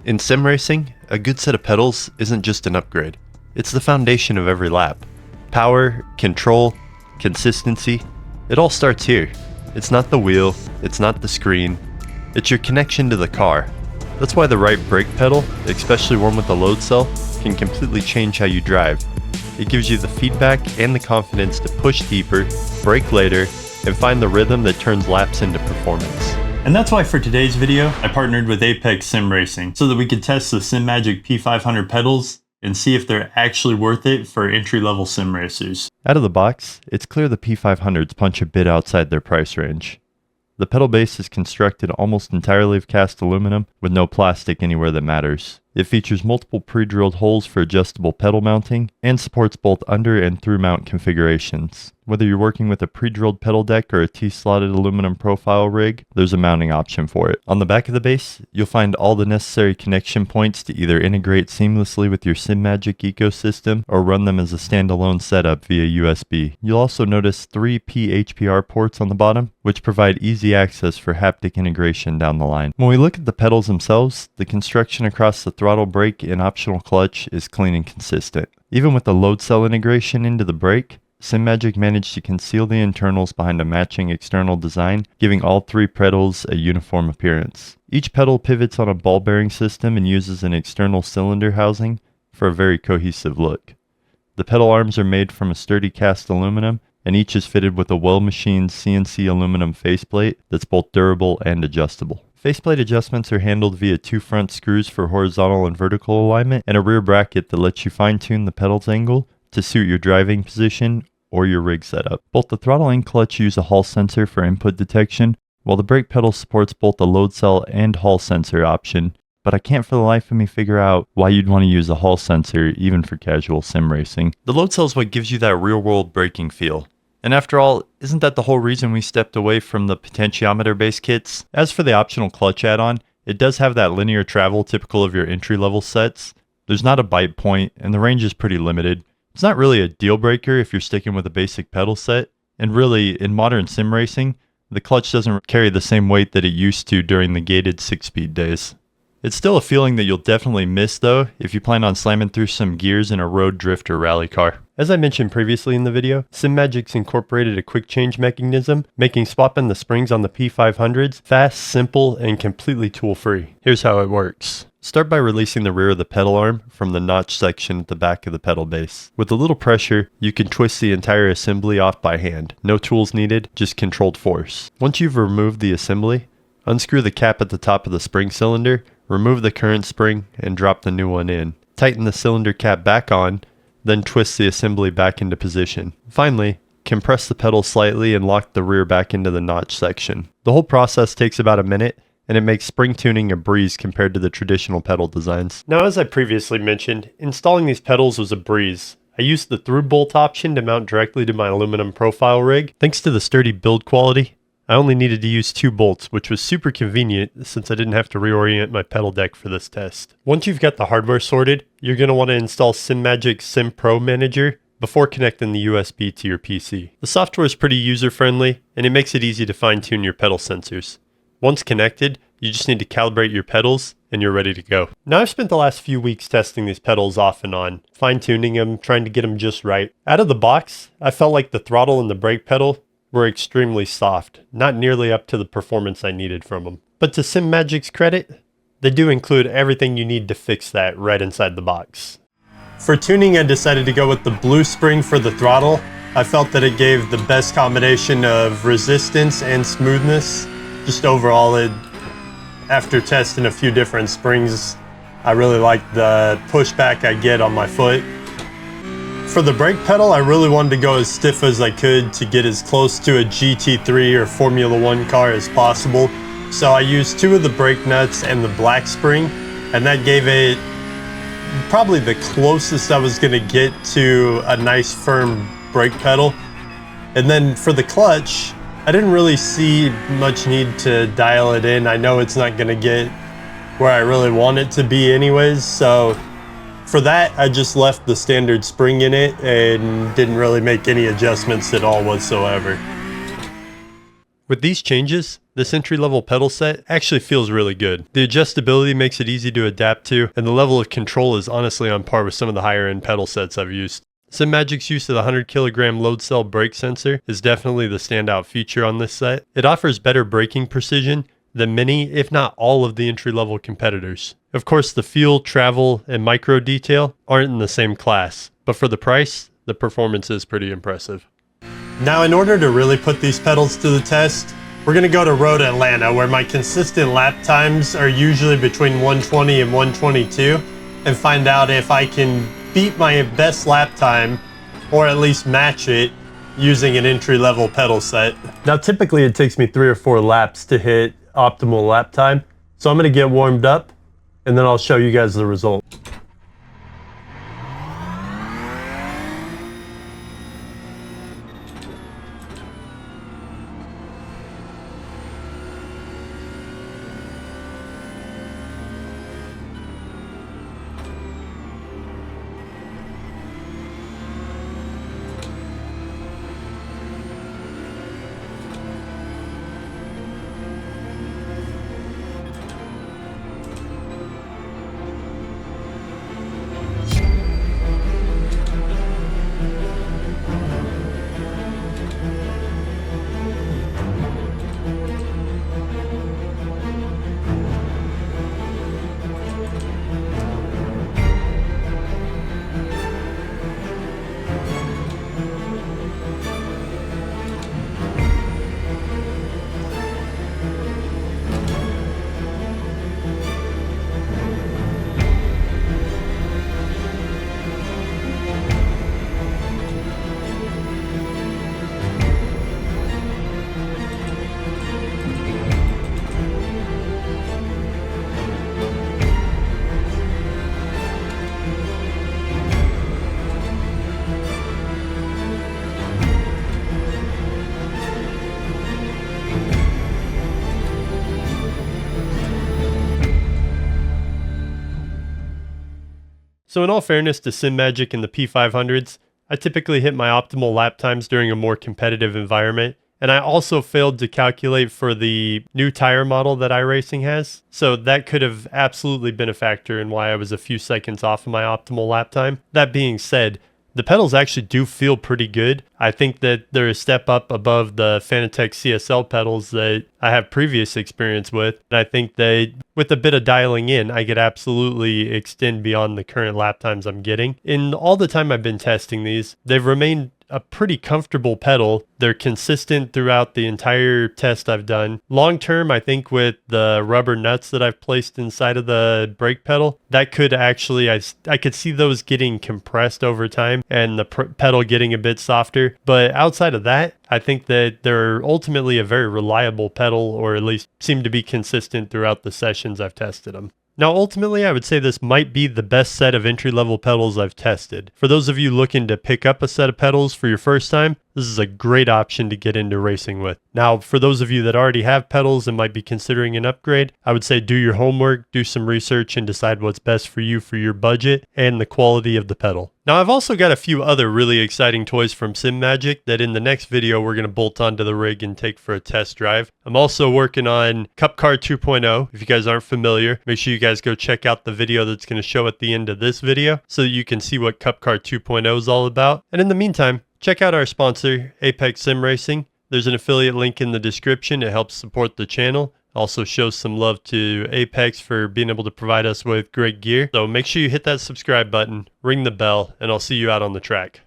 In sim racing, a good set of pedals isn't just an upgrade. It's the foundation of every lap. Power, control, consistency, it all starts here. It's not the wheel, it's not the screen, it's your connection to the car. That's why the right brake pedal, especially one with a load cell, can completely change how you drive. It gives you the feedback and the confidence to push deeper, brake later, and find the rhythm that turns laps into performance. And that's why for today's video, I partnered with Apex Sim Racing so that we could test the Simagic P500 pedals and see if they're actually worth it for entry-level sim racers. Out of the box, it's clear the P500s punch a bit outside their price range. The pedal base is constructed almost entirely of cast aluminum with no plastic anywhere that matters. It features multiple pre-drilled holes for adjustable pedal mounting and supports both under and through mount configurations. Whether you're working with a pre-drilled pedal deck or a T-slotted aluminum profile rig, there's a mounting option for it. On the back of the base, you'll find all the necessary connection points to either integrate seamlessly with your Simagic ecosystem or run them as a standalone setup via USB. You'll also notice 3 PHPR ports on the bottom, which provide easy access for haptic integration down the line. When we look at the pedals themselves, the construction across the throttle, brake, and optional clutch is clean and consistent. Even with the load cell integration into the brake, Simagic managed to conceal the internals behind a matching external design, giving all 3 pedals a uniform appearance. Each pedal pivots on a ball bearing system and uses an external cylinder housing for a very cohesive look. The pedal arms are made from a sturdy cast aluminum, and each is fitted with a well-machined CNC aluminum faceplate that's both durable and adjustable. Faceplate adjustments are handled via 2 front screws for horizontal and vertical alignment, and a rear bracket that lets you fine-tune the pedal's angle to suit your driving position or your rig setup. Both the throttle and clutch use a Hall sensor for input detection, while the brake pedal supports both a load cell and Hall sensor option, but I can't for the life of me figure out why you'd want to use a Hall sensor even for casual sim racing. The load cell is what gives you that real-world braking feel. And after all, isn't that the whole reason we stepped away from the potentiometer base kits? As for the optional clutch add-on, it does have that linear travel typical of your entry-level sets. There's not a bite point, and the range is pretty limited. It's not really a deal breaker if you're sticking with a basic pedal set, and really, in modern sim racing, the clutch doesn't carry the same weight that it used to during the gated 6-speed days. It's still a feeling that you'll definitely miss though if you plan on slamming through some gears in a road drift or rally car. As I mentioned previously in the video, Simagic's incorporated a quick change mechanism, making swapping the springs on the P500s fast, simple, and completely tool-free. Here's how it works. Start by releasing the rear of the pedal arm from the notch section at the back of the pedal base. With a little pressure, you can twist the entire assembly off by hand. No tools needed, just controlled force. Once you've removed the assembly, unscrew the cap at the top of the spring cylinder, remove the current spring, and drop the new one in. Tighten the cylinder cap back on, then twist the assembly back into position. Finally, compress the pedal slightly and lock the rear back into the notch section. The whole process takes about a minute, and it makes spring tuning a breeze compared to the traditional pedal designs. Now, as I previously mentioned, installing these pedals was a breeze. I used the through bolt option to mount directly to my aluminum profile rig. Thanks to the sturdy build quality, I only needed to use 2 bolts, which was super convenient since I didn't have to reorient my pedal deck for this test. Once you've got the hardware sorted, you're going to want to install Simagic Sim Pro Manager before connecting the USB to your PC. The software is pretty user-friendly, and it makes it easy to fine-tune your pedal sensors. Once connected, you just need to calibrate your pedals, and you're ready to go. Now, I've spent the last few weeks testing these pedals off and on, fine-tuning them, trying to get them just right. Out of the box, I felt like the throttle and the brake pedal were extremely soft, not nearly up to the performance I needed from them. But to Simagic's credit, they do include everything you need to fix that right inside the box. For tuning, I decided to go with the blue spring for the throttle. I felt that it gave the best combination of resistance and smoothness. Just overall, after testing a few different springs, I really like the pushback I get on my foot. For the brake pedal, I really wanted to go as stiff as I could to get as close to a GT3 or Formula 1 car as possible. So I used 2 of the brake nuts and the black spring, and that gave it probably the closest I was going to get to a nice firm brake pedal. And then for the clutch, I didn't really see much need to dial it in. I know it's not going to get where I really want it to be anyways, so for that, I just left the standard spring in it and didn't really make any adjustments at all whatsoever. With these changes, this entry-level pedal set actually feels really good. The adjustability makes it easy to adapt to, and the level of control is honestly on par with some of the higher-end pedal sets I've used. Simagic's use of the 100 kilogram load cell brake sensor is definitely the standout feature on this set. It offers better braking precision than many, if not all, of the entry-level competitors. Of course, the feel, travel, and micro detail aren't in the same class, but for the price, the performance is pretty impressive. Now, in order to really put these pedals to the test, we're going to go to Road Atlanta, where my consistent lap times are usually between 120 and 122, and find out if I can beat my best lap time, or at least match it, using an entry-level pedal set. Now, typically it takes me 3 or 4 laps to hit optimal lap time, so I'm going to get warmed up, and then I'll show you guys the result. So in all fairness to Simagic and the P500s, I typically hit my optimal lap times during a more competitive environment, and I also failed to calculate for the new tire model that iRacing has, so that could have absolutely been a factor in why I was a few seconds off of my optimal lap time. That being said, the pedals actually do feel pretty good. I think that they're a step up above the Fanatec CSL pedals that I have previous experience with. And I think that with a bit of dialing in, I could absolutely extend beyond the current lap times I'm getting. In all the time I've been testing these, they've remained a pretty comfortable pedal. They're consistent throughout the entire test I've done. Long term, I think with the rubber nuts that I've placed inside of the brake pedal, that could actually, I could see those getting compressed over time and the pedal getting a bit softer. But outside of that, I think that they're ultimately a very reliable pedal, or at least seem to be consistent throughout the sessions I've tested them. Now, ultimately, I would say this might be the best set of entry-level pedals I've tested. For those of you looking to pick up a set of pedals for your first time, this is a great option to get into racing with. Now, for those of you that already have pedals and might be considering an upgrade, I would say do your homework, do some research, and decide what's best for you for your budget and the quality of the pedal. Now, I've also got a few other really exciting toys from Simagic that in the next video we're going to bolt onto the rig and take for a test drive. I'm also working on Cup Car 2.0. If you guys aren't familiar, make sure you guys go check out the video that's going to show at the end of this video so that you can see what Cup Car 2.0 is all about. And in the meantime, check out our sponsor, Apex Sim Racing. There's an affiliate link in the description. It helps support the channel. Also shows some love to Apex for being able to provide us with great gear. So make sure you hit that subscribe button, ring the bell, and I'll see you out on the track.